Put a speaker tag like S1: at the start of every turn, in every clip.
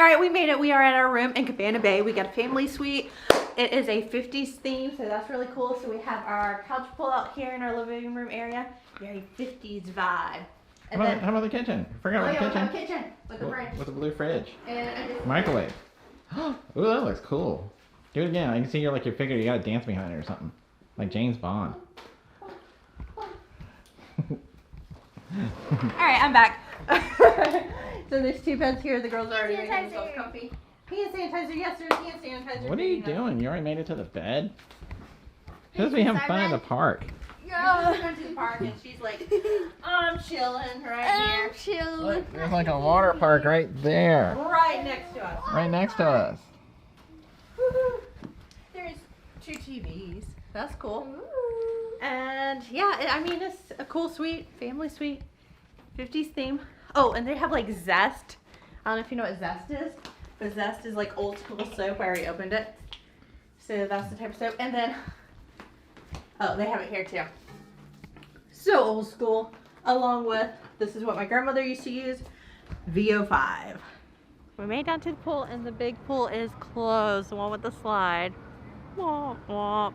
S1: All right, we made it. We are at our room in Cabana Bay. We got a family suite. It is a 50s theme, so that's really cool. So we have our couch pull out here in our living room area. Very 50s vibe.
S2: And how about the kitchen? Forgot about the kitchen.
S1: Kitchen with the fridge.
S2: With the blue fridge.
S1: And
S2: microwave. Oh, that looks cool. Do it again. I can see you're like your figure. You got to dance behind it or something, like James Bond.
S1: All right, I'm back. So there's 2 beds here. The girls are already making themselves comfy. Hand sanitizer. Yes, there's hand sanitizer.
S2: What are you doing? You already made it to the bed? Supposed to be having fun at the park.
S1: Yeah. We went to the park and she's like, I'm chilling right here.
S2: Look, there's like a water park right there.
S1: Right next to us.
S2: Right next to us.
S1: There's 2 TVs. That's cool. And yeah, I mean, it's a cool suite, family suite, 50s theme. Oh, and they have like Zest. I don't know if you know what Zest is, but Zest is like old school soap. I already opened it. So that's the type of soap. And then, oh, they have it here too. So old school, along with, this is what my grandmother used to use, VO5. We made it down to the pool and the big pool is closed, the one with the slide. Womp womp.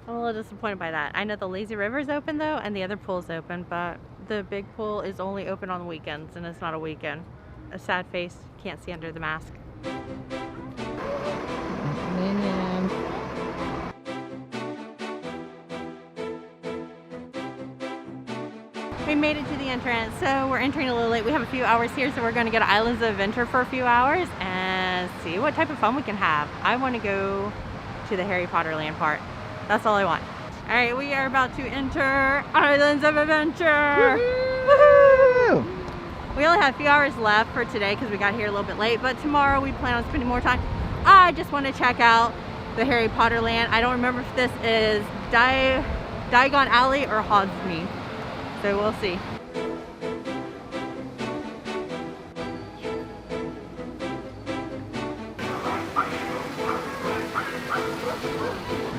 S1: I'm a little disappointed by that. I know the lazy river is open though, and the other pool's open, but the big pool is only open on the weekends, and it's not a weekend. A sad face, can't see under the mask.
S2: Minions.
S1: We made it to the entrance, so we're entering a little late. We have a few hours here, so we're going to go to Islands of Adventure for a few hours and see what type of fun we can have. I want to go to the Harry Potter land part. That's all I want. All right, we are about to enter Islands of Adventure.
S2: Woohoo!
S1: We only have a few hours left for today because we got here a little bit late, but tomorrow we plan on spending more time. I just want to check out the Harry Potter land. I don't remember if this is Diagon Alley or Hogsmeade, so we'll see.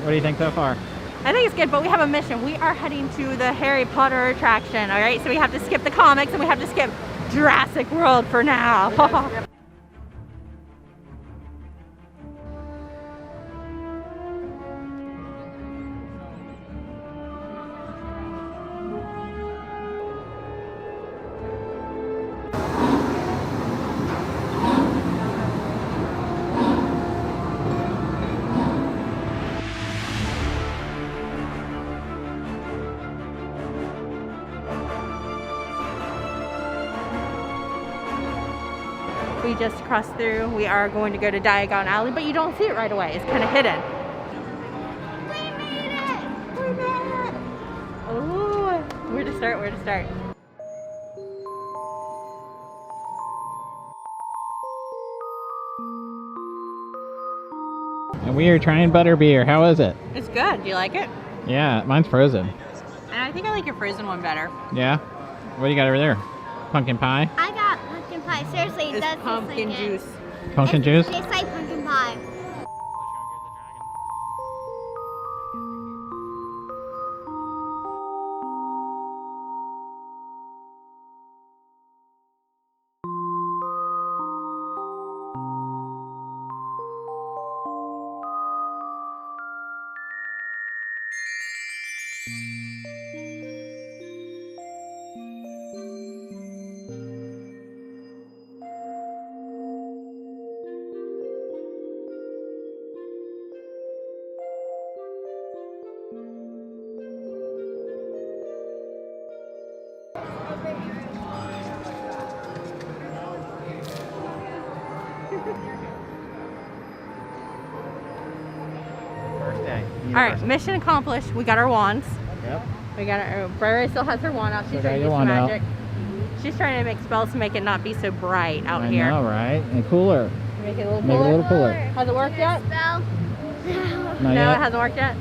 S2: What do you think so far?
S1: I think it's good, but we have a mission. We are heading to the Harry Potter attraction, all right? So we have to skip the comics and we have to skip Jurassic World for now. We just crossed through. We are going to go to Diagon Alley, but you don't see it right away. It's kind of hidden. We made it! We made it! Oh, where to start? Where to start?
S2: And we are trying butterbeer. How is it?
S1: It's good. Do you like it?
S2: Yeah, mine's frozen.
S1: And I think I like your frozen one better.
S2: Yeah? What do you got over there? Pumpkin pie?
S3: I got pumpkin pie. Seriously,
S1: It's
S3: that's
S1: pumpkin juice.
S2: Pumpkin juice?
S3: It tastes like pumpkin pie.
S2: First day.
S1: All right, mission accomplished. We got our wands.
S2: Yep.
S1: We got our, Bri still has her wand out. She's
S2: So
S1: trying to
S2: got your
S1: do some
S2: wand out.
S1: magic. She's trying to make spells to make it not be so bright out
S2: I
S1: here.
S2: know, right? And cooler.
S1: Make it a little
S2: Make it a
S1: cooler.
S2: little cooler.
S1: Has it worked yet?
S3: Spell.
S2: Not
S1: No,
S2: yet?
S1: it hasn't worked yet?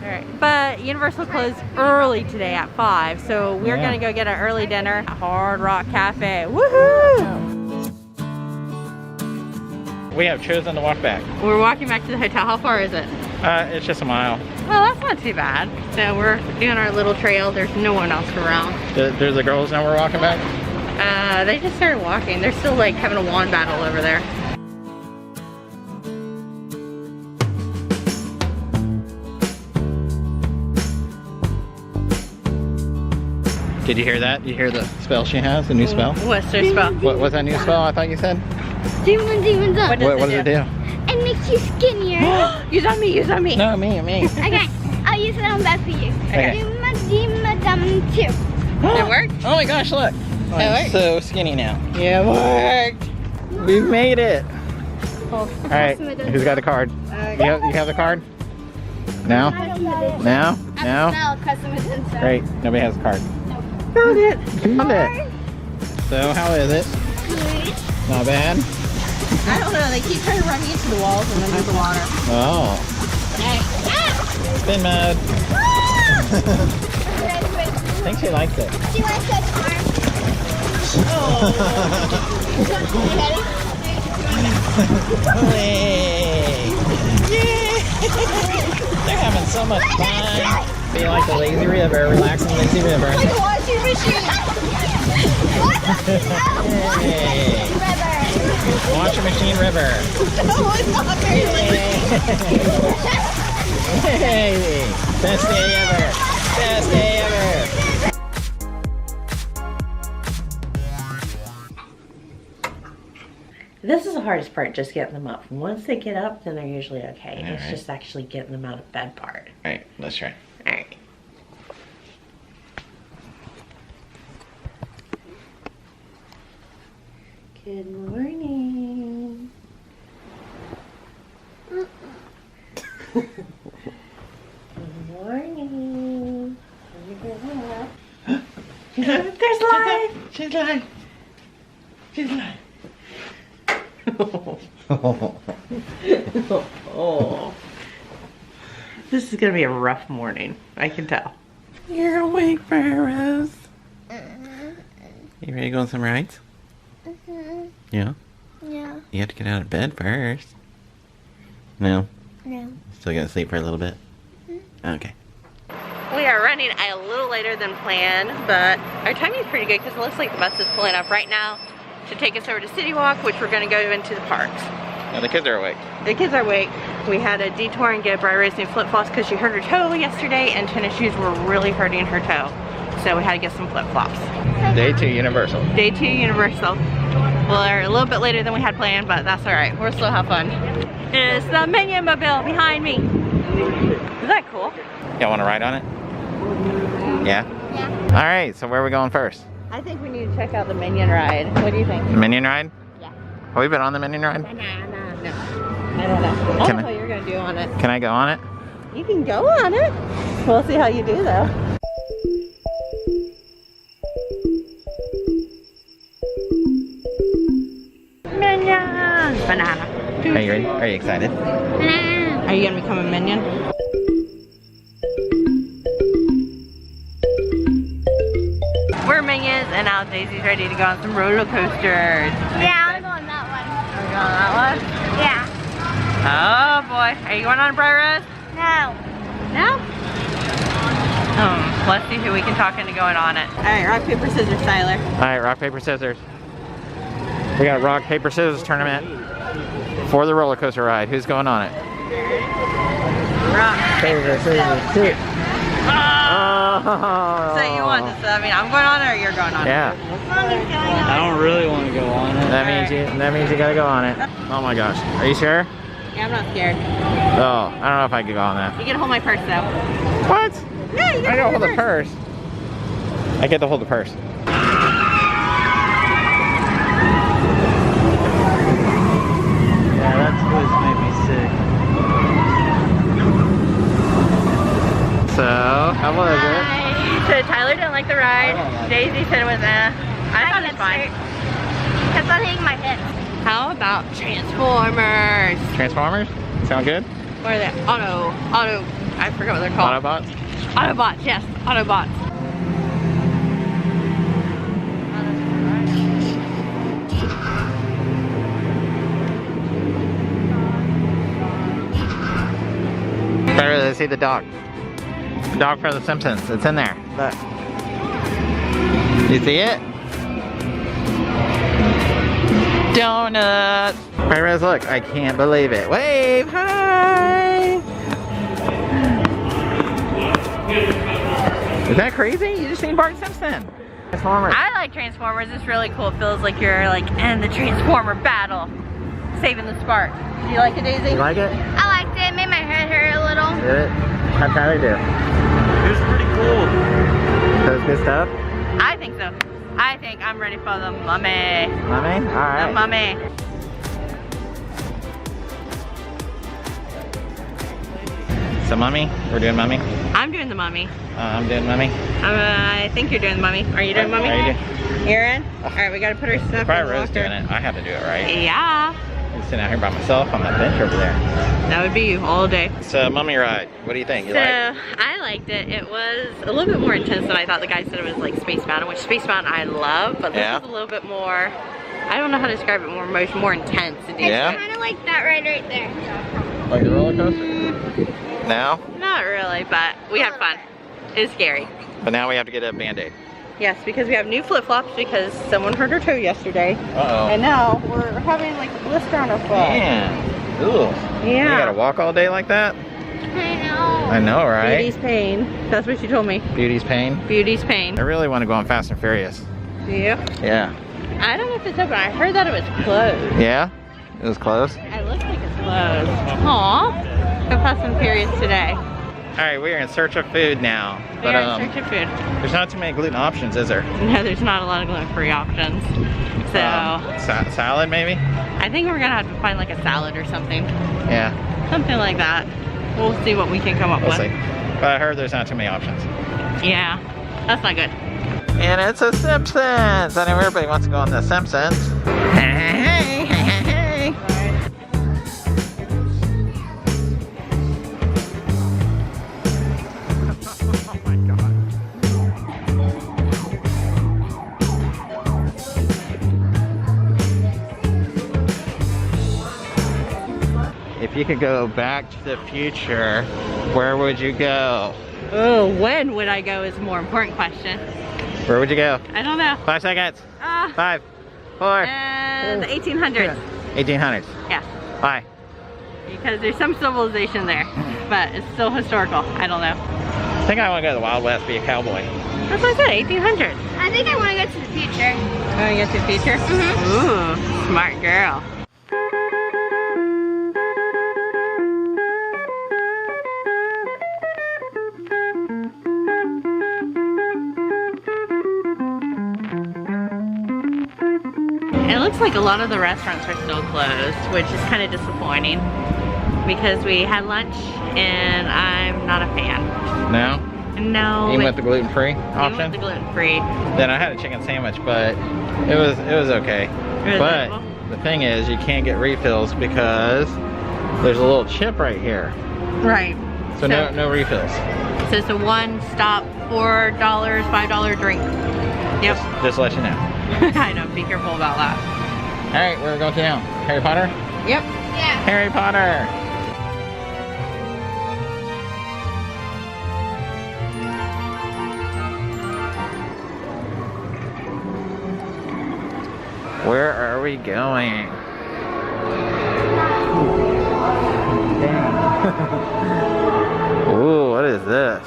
S1: Alright, but Universal closed early today at 5, so we're
S2: Yeah.
S1: gonna go get an early dinner at Hard Rock Cafe. Woohoo!
S2: We have chosen to walk back.
S1: We're walking back to the hotel. How far is it?
S2: It's just a mile.
S1: Well, that's not too bad. So we're doing our little trail. There's no one else around.
S2: There's the girls now we're walking back?
S1: They just started walking. They're still like having a wand battle over there.
S2: Did you hear that? Did you hear the spell she has? The new spell?
S1: What's their spell?
S2: What's that new spell I thought you said?
S3: Demons up.
S1: What
S2: What does it do?
S3: It makes you skinnier.
S1: Use on me, use on me.
S2: No, me.
S3: Okay, I'll use it on back for you.
S2: Okay.
S3: Dum 2.
S1: It worked?
S2: Oh my gosh, look. I'm
S1: worked?
S2: so skinny now.
S1: Yeah, it worked.
S2: We made it.
S1: Oh.
S2: Alright, who's got the card? You have the card? No? No? No? Great, nobody has a card.
S1: Found it.
S2: Found it. So, how is it? Not bad?
S1: I don't know, they keep trying to run me into the walls and then there's the water.
S2: Oh. Spin mode. I think she likes it.
S3: She wants to farm.
S2: They're having so much fun. Be like the lazy river, relaxing lazy river.
S3: Like a washing machine.
S2: Hey. Washing machine river.
S3: No, it's not very
S2: Hey. Best day ever. Best day ever.
S1: This is the hardest part, just getting them up. Once they get up, then they're usually okay.
S2: All
S1: It's
S2: right.
S1: just actually getting them out of bed part.
S2: Alright, let's try.
S1: All right. Good morning. Good morning. There's life.
S2: She's live. She's live.
S1: Oh. This is gonna be a rough morning. I can tell.
S2: You're awake, Rose. You ready to go on some rides? Yeah?
S3: Yeah.
S2: You have to get out of bed first. No?
S3: No.
S2: Still gonna sleep for a little bit? Okay.
S1: We are running a little later than planned, but our timing is pretty good because it looks like the bus is pulling up right now to take us over to City Walk, which we're going to go into the parks.
S2: Now the kids are awake.
S1: The kids are awake. We had a detour and get Briar Rose new flip-flops because she hurt her toe yesterday and tennis shoes were really hurting her toe. So we had to get some flip-flops.
S2: Day 2 Universal.
S1: Day 2 Universal. We're a little bit later than we had planned, but that's alright. We'll still have fun. It's the Minion Mobile behind me. Is that cool?
S2: Y'all want to ride on it? Yeah?
S3: Yeah.
S2: Alright, so where are we going first?
S1: I think we need to check out the Minion ride. What do you think?
S2: The Minion ride?
S3: Yeah.
S2: Have we been on the Minion ride?
S1: No. I don't know. I
S2: Can
S1: don't know
S2: I-
S1: what you're going to do on it.
S2: Can I go on it?
S1: You can go on it. We'll see how you do though. Minion! Banana.
S2: Are you ready? Are you excited?
S1: Are you going to become a minion? We're minions and now Daisy's ready to go on some roller coasters.
S3: Yeah, I'll go on that one.
S1: Are we going on that one?
S3: Yeah.
S1: Oh boy. Are you going on Briar Rose?
S3: No.
S1: No? Let's see who we can talk into going on it. Alright, rock, paper, scissors, Tyler.
S2: Alright, rock, paper, scissors. We got a rock, paper, scissors tournament for the roller coaster ride. Who's going on it?
S1: Rock,
S2: Paper, scissors, shoot. Oh.
S1: So you want this? I mean, I'm going on it or you're going on it?
S2: Yeah.
S4: I don't really want to go on it.
S2: That means you gotta go on it. Oh my gosh. Are you sure?
S1: Yeah, I'm not scared.
S2: Oh, I don't know if I could go on that.
S1: You can hold my purse though.
S2: What?
S1: Yeah, you
S2: I
S1: can
S2: don't hold
S1: hold
S2: the purse. I get to hold the purse.
S4: Yeah, that twist made me sick.
S2: So, how was it?
S1: So Tyler didn't like the ride. Daisy said it was I thought it was fine.
S3: Kept on hitting my head.
S1: How about Transformers?
S2: Transformers? Sound good?
S1: What are they? Auto, I forgot what they're called.
S2: Autobots?
S1: Autobots, yes, Autobots.
S2: Better to see the dog. The dog from The Simpsons. It's in there. Look. You see it? Donuts! Rose, look. I can't believe it. Wave! Hi! Is that crazy? You just seen Bart Simpson. Transformers.
S1: I like Transformers. It's really cool. It feels like you're like in the Transformer battle, saving the spark. Do you like it, Daisy?
S2: You like it?
S3: I liked it. It made my head hurt a little.
S2: Did it? How'd Tyler do?
S4: It was pretty cool.
S2: That was good stuff?
S1: I think so. I think I'm ready for the mummy.
S2: Mummy? Alright.
S1: The mummy.
S2: So mummy? We're doing mummy?
S1: I'm doing the mummy.
S2: I'm doing mummy.
S1: I think you're doing the mummy. Are you doing mummy?
S2: Are you
S1: You're in? Alright, we gotta put her stuff
S2: Probably
S1: in the
S2: Rose
S1: locker.
S2: doing it. I have to do it, right?
S1: Yeah.
S2: I'm sitting out here by myself on that bench over there.
S1: That would be you all day.
S2: So mummy ride. What do you think? You
S1: So,
S2: like it?
S1: I liked it. It was a little bit more intense than I thought. The guy said it was like Space Mountain, which Space Mountain I love, but this
S2: Yeah.
S1: is a little bit more, I don't know how to describe it, more intense.
S2: Yeah?
S3: Kind of like that right there.
S2: Like the roller coaster? Now?
S1: Not really, but we had fun. It was scary.
S2: But now we have to get a band-aid.
S1: Yes, because we have new flip-flops because someone hurt her toe yesterday.
S2: Uh-oh.
S1: And now we're having like a blister on our foot.
S2: Man. Ooh. You
S1: Yeah.
S2: gotta walk all day like that?
S3: I know.
S2: I know, right?
S1: Beauty's pain. That's what she told me.
S2: Beauty's pain.
S1: Beauty's pain.
S2: I really want to go on Fast and Furious.
S1: Do you?
S2: Yeah.
S1: I don't know if it's open. I heard that it was closed.
S2: Yeah? It was close?
S1: It looks like it's closed. Aw. Go Fast and Furious today.
S2: Alright, we are in search of food now.
S1: We
S2: But
S1: are in search of food.
S2: there's not too many gluten options, is there?
S1: No, there's not a lot of gluten-free options. So,
S2: Salad maybe?
S1: I think we're gonna have to find like a salad or something.
S2: Yeah.
S1: Something like that. We'll see what we can come up
S2: We'll
S1: with.
S2: see. But I heard there's not too many options.
S1: Yeah, that's not good.
S2: And it's a Simpsons! I know everybody wants to go on the Simpsons. Hey, hey, hey, hey, hey. Oh my god. If you could go back to the future, where would you go?
S1: Oh, when would I go is a more important question.
S2: Where would you go?
S1: I don't know.
S2: 5 seconds. 5, 4,
S1: And the 1800s.
S2: 1800s.
S1: Yeah,
S2: Why?
S1: because there's some civilization there, but it's still historical. I don't know.
S2: I think I want to go to the Wild West, be a cowboy.
S1: That's what I said, 1800s.
S3: I think I want to go to the future.
S1: Want to get to the future? Ooh, smart girl. It looks like a lot of the restaurants are still closed, which is kind of disappointing because we had lunch and I'm not a fan.
S2: No?
S1: No.
S2: Even with the gluten-free
S1: Even
S2: option?
S1: with the gluten-free.
S2: Then I had a chicken sandwich, but it was okay.
S1: It was
S2: But
S1: edible?
S2: the thing is, you can't get refills because there's a little chip right here.
S1: Right.
S2: So no refills.
S1: So it's a one-stop $4, $5 drink. Yep.
S2: Just to let you know.
S1: I know, be careful about that.
S2: Alright, where are we going to now? Harry Potter?
S1: Yep.
S3: Yeah.
S2: Harry Potter! Where are we going? Ooh, what is this?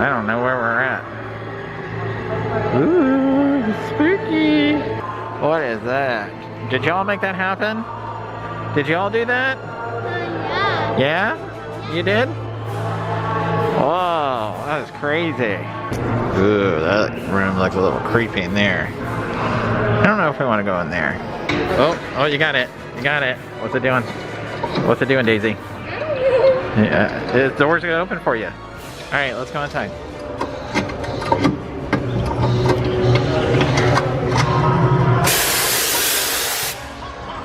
S2: I don't know where we're at. Ooh, spooky. What is that? Did y'all make that happen? Did y'all do that?
S3: Yeah.
S2: Yeah? You did? Whoa, that was crazy. Ooh, that room looks a little creepy in there. I don't know if we want to go in there. Oh, you got it. You got it. What's it doing? What's it doing, Daisy? Yeah, the door's gonna open for you. All right, let's go inside.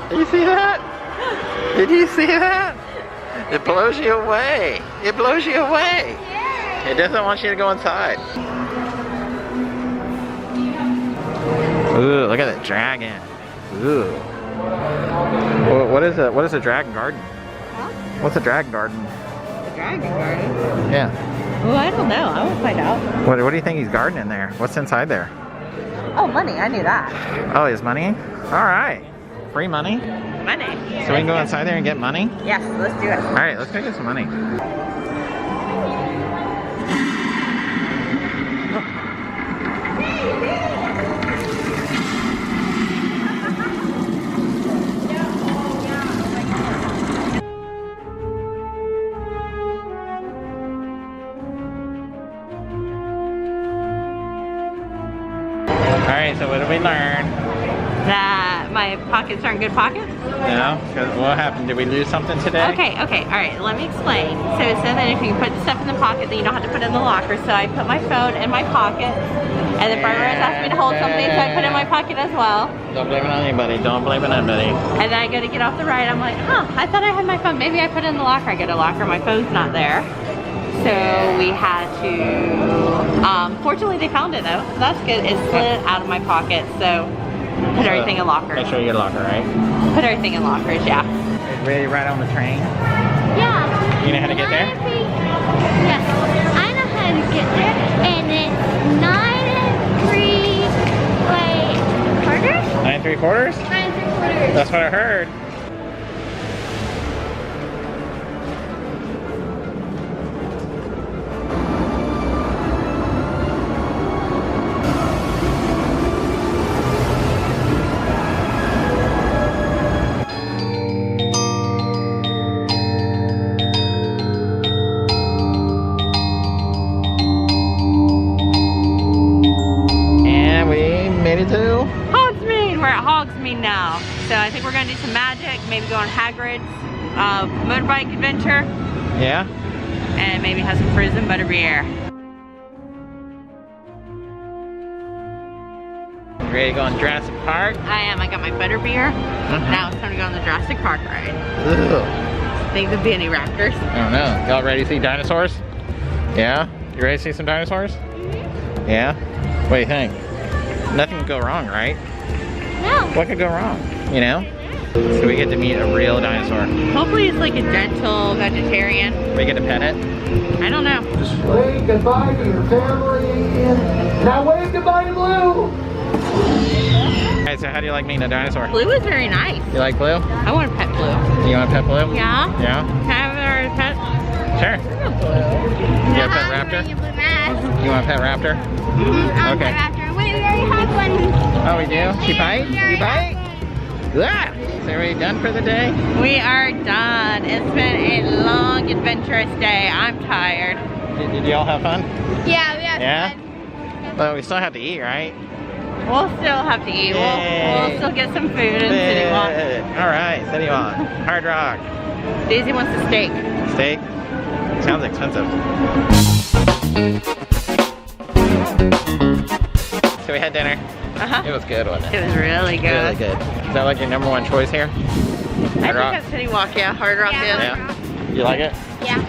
S2: Did you see that? Did you see that? It blows you away. It blows you away. It doesn't want you to go inside. Ooh, look at that dragon. Ooh. What is it? What is a dragon garden?
S1: Huh?
S2: What's a dragon garden?
S1: The Dragon Garden?
S2: Yeah.
S1: Well, I don't know. I will find out.
S2: What do you think he's gardening there? What's inside there?
S1: Oh, money. I knew that.
S2: Oh, his money? All right. Free money?
S1: Money.
S2: So we can go inside there and get money?
S1: Yes, let's do it.
S2: All right, let's go get some money. Okay, so what did we learn?
S1: That my pockets aren't good pockets?
S2: No? 'Cause what happened? Did we lose something today?
S1: Okay, alright, let me explain. So it said that if you put stuff in the pocket, then you don't have to put it in the locker. So I put my phone in my pocket. And then Barbara has asked me to hold something, so I put it in my pocket as well.
S2: Don't blame it on anybody. Don't blame it on anybody.
S1: And then I go to get off the ride. I'm like, huh, I thought I had my phone. Maybe I put it in the locker. I go to locker, my phone's not there. So we had to, fortunately they found it though. So that's good. It slid out of my pocket. So put everything in lockers.
S2: Make sure you get a locker, right?
S1: Put everything in lockers, yeah.
S2: Ready to ride on the train?
S3: Yeah.
S2: You know how to get there?
S3: Yes. I know how to get there. And it's 9 3/4.
S2: 9 3/4?
S3: 9 3/4.
S2: That's what I heard.
S1: Hogsmeade! We're at Hogsmeade now. So I think we're gonna do some magic, maybe go on Hagrid's motorbike adventure,
S2: Yeah?
S1: and maybe have some frozen butterbeer.
S2: You ready to go on Jurassic Park?
S1: I am, I got my butterbeer. Now it's time to go on the Jurassic Park ride.
S2: Ugh.
S1: Think there'll be any raptors?
S2: I don't know. Y'all ready to see dinosaurs? Yeah? You ready to see some dinosaurs? Yeah? What do you think? Nothing could go wrong, right?
S3: No.
S2: What could go wrong? You know? So we get to meet a real dinosaur.
S1: Hopefully it's like a gentle vegetarian.
S2: We get to pet it.
S1: I don't know.
S5: Just wave goodbye to your family. Now wave goodbye to Blue.
S2: Alright, so how do you like meeting a dinosaur?
S1: Blue is very nice.
S2: You like Blue?
S1: I want to pet Blue.
S2: You want to pet Blue?
S1: Yeah?
S2: Yeah?
S1: Can I have her as a pet?
S2: Sure. You want a pet raptor? You want a pet raptor? Okay.
S3: Wait, we already have one.
S2: Oh, we do? She bite? You bite? Ah! So are we done for the day?
S1: We are done. It's been a long, adventurous day. I'm tired.
S2: Did y'all have fun?
S3: Yeah, we have
S2: Yeah?
S3: fun.
S2: Well, we still have to eat, right?
S1: We'll still have to eat. We'll still get some food in City Walk.
S2: Alright, City Walk. Hard Rock.
S1: Daisy wants a steak.
S2: Steak? Sounds expensive. So we had dinner. It was good, wasn't it?
S1: It was really good.
S2: Really good. Is that like your number one choice here?
S1: I think
S2: Hard Rock?
S1: that's City Walk, yeah. Hard Rock
S3: Yeah.
S1: is.
S2: Yeah. You like it?
S3: Yeah.